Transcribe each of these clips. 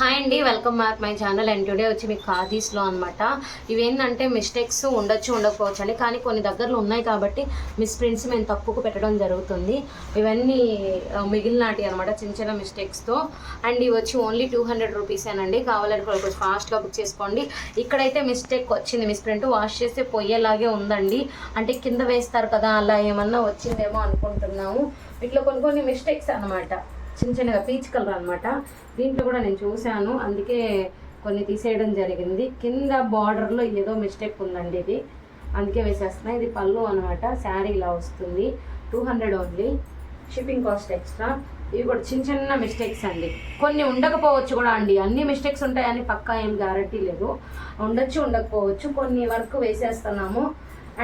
Hi అండి, welcome back my channel. And today వచ్చి మీకు ఖాదీస్లో అనమాట. ఇవేంటంటే మిస్టేక్స్ ఉండొచ్చు ఉండకపోవచ్చు అండి, కానీ కొన్ని దగ్గరలో ఉన్నాయి కాబట్టి మిస్ ప్రింట్స్ మేము తక్కువకు పెట్టడం జరుగుతుంది. ఇవన్నీ మిగిలినాటి అనమాట, చిన్న చిన్న మిస్టేక్స్తో. అండ్ ఇవి వచ్చి ఓన్లీ 200 రూపీసేనండి. కావాలని కొంచెం ఫాస్ట్గా బుక్ చేసుకోండి. ఇక్కడైతే మిస్టేక్ వచ్చింది, మిస్ ప్రింట్ వాష్ చేస్తే పొయ్యేలాగే ఉందండి. అంటే కింద వేస్తారు కదా, అలా ఏమన్నా వచ్చిందేమో అనుకుంటున్నాము. వీటిలో కొన్ని మిస్టేక్స్ అనమాట, చిన్న చిన్నగా పీచ్ కలర్ అనమాట. దీంట్లో కూడా నేను చూశాను, అందుకే కొన్ని తీసేయడం జరిగింది. కింద బార్డర్లో ఏదో మిస్టేక్ ఉందండి, ఇది అందుకే వేసేస్తున్నా. ఇది పళ్ళు అనమాట, శారీ ఇలా వస్తుంది. 200 ఓన్లీ, షిప్పింగ్ కాస్ట్ ఎక్స్ట్రా. ఇవి కూడా చిన్న చిన్న మిస్టేక్స్ అండి, కొన్ని ఉండకపోవచ్చు కూడా అండి. అన్ని మిస్టేక్స్ ఉంటాయని పక్కా ఏం గ్యారంటీ లేదు, ఉండొచ్చు ఉండకపోవచ్చు. కొన్ని వరకు వేసేస్తున్నాము.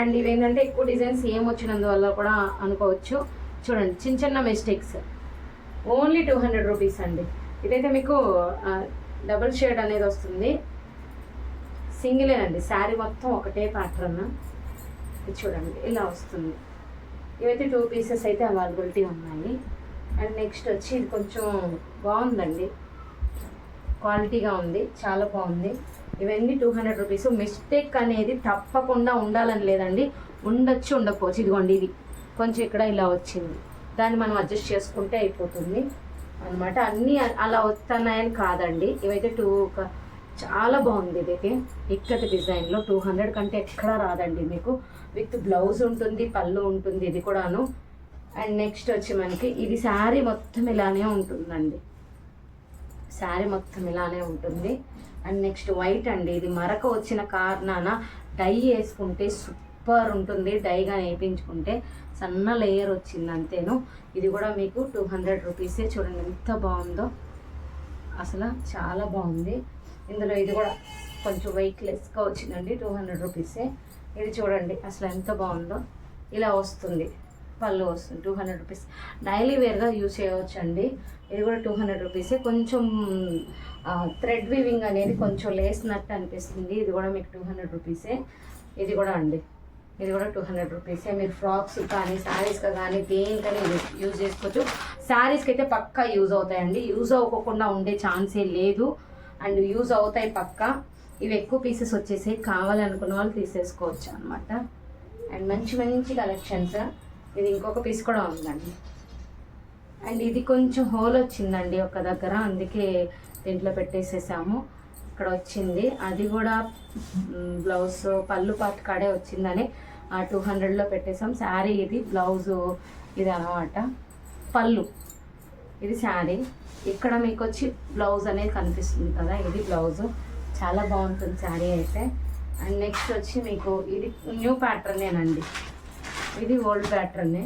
అండ్ ఇవేంటంటే ఎక్కువ డిజైన్స్ ఏం వచ్చినందువల్ల కూడా అనుకోవచ్చు. చూడండి, చిన్న చిన్న మిస్టేక్స్, ఓన్లీ 200 రూపీస్ అండి. ఇదైతే మీకు డబుల్ షేడ్ అనేది వస్తుంది, సింగిలేనండి. శారీ మొత్తం ఒకటే ప్యాటర్న్. ఇది చూడండి, ఇలా వస్తుంది. ఇవైతే 2 పీసెస్ అయితే అవైలబిలిటీ ఉన్నాయి. అండ్ నెక్స్ట్ వచ్చి ఇది కొంచెం బాగుందండి, క్వాలిటీగా ఉంది, చాలా బాగుంది. ఇవన్నీ 200 రూపీస్. మిస్టేక్ అనేది తప్పకుండా ఉండాలని లేదండి, ఉండొచ్చు ఉండకపోవచ్చు. ఇదిగోండి, ఇది కొంచెం ఇక్కడ ఇలా వచ్చింది, దాన్ని మనం అడ్జస్ట్ చేసుకుంటే అయిపోతుంది అనమాట. అన్నీ అలా వస్తున్నాయని కాదండి. ఇవైతే చాలా బాగుంది. ఇదైతే ఇక్కత డిజైన్లో 200 కంటే ఎక్కడా రాదండి మీకు. విత్ బ్లౌజ్ ఉంటుంది, పళ్ళు ఉంటుంది, ఇది కూడాను. అండ్ నెక్స్ట్ వచ్చి మనకి ఇది శారీ మొత్తం ఇలానే ఉంటుందండి, శారీ మొత్తం ఇలానే ఉంటుంది. అండ్ నెక్స్ట్ వైట్ అండి, ఇది మరక వచ్చిన కారణాన డై వేసుకుంటే సూపర్ ఉంటుంది. డైగా వేయించుకుంటే సన్న లేయర్ వచ్చింది అంతేను. ఇది కూడా మీకు 200 రూపీసే. చూడండి ఎంత బాగుందో, అసలు చాలా బాగుంది. ఇందులో ఇది కూడా కొంచెం వెయిట్ లెస్గా వచ్చిందండి, 200 రూపీసే. ఇది చూడండి అసలు ఎంత బాగుందో, ఇలా వస్తుంది, పళ్ళు వస్తుంది. 200 రూపీస్, డైలీ వేర్గా యూజ్ చేయవచ్చు అండి. ఇది కూడా 200 రూపీసే. కొంచెం థ్రెడ్ వీవింగ్ అనేది కొంచెం లేసినట్టు అనిపిస్తుంది. ఇది కూడా మీకు 200 రూపీసే. ఇది కూడా అండి, ఇది కూడా 200 రూపీసే. మీరు ఫ్రాక్స్ కానీ శారీస్గా కానీ దేనికని యూజ్ చేసుకోవచ్చు. శారీస్కి అయితే పక్కా యూజ్ అవుతాయండి, యూజ్ అవ్వకుండా ఉండే ఛాన్సే లేదు. అండ్ యూజ్ అవుతాయి పక్కా. ఇవి ఎక్కువ పీసెస్ వచ్చేసి కావాలనుకున్న వాళ్ళు తీసేసుకోవచ్చు అనమాట. అండ్ మంచి మంచి కలెక్షన్స్. ఇది ఇంకొక పీస్ కూడా ఉందండి. అండ్ ఇది కొంచెం హోల్ వచ్చిందండి ఒక దగ్గర, అందుకే దీంట్లో పెట్టేసేసాము. ఇక్కడ వచ్చింది, అది కూడా బ్లౌజ్ పళ్ళు పాటు కాడే వచ్చిందని 200లో పెట్టేసాం. శారీ ఇది, బ్లౌజు ఇది అనమాట. పళ్ళు ఇది శారీ. ఇక్కడ మీకు వచ్చి బ్లౌజ్ అనేది కనిపిస్తుంది కదా, ఇది బ్లౌజు. చాలా బాగుంటుంది శారీ అయితే. అండ్ నెక్స్ట్ వచ్చి మీకు ఇది న్యూ ప్యాటర్నేనండి, ఇది ఓల్డ్ ప్యాటర్నే.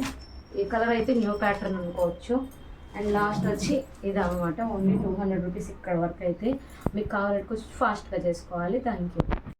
ఈ కలర్ అయితే న్యూ ప్యాటర్న్ అనుకోవచ్చు. అండ్ లాస్ట్ వచ్చి ఇది అనమాట, ఓన్లీ 200 రూపీస్. ఇక్కడ వరకు అయితే మీకు కావాలంటే కొంచెం ఫాస్ట్గా చేసుకోవాలి. Thank you.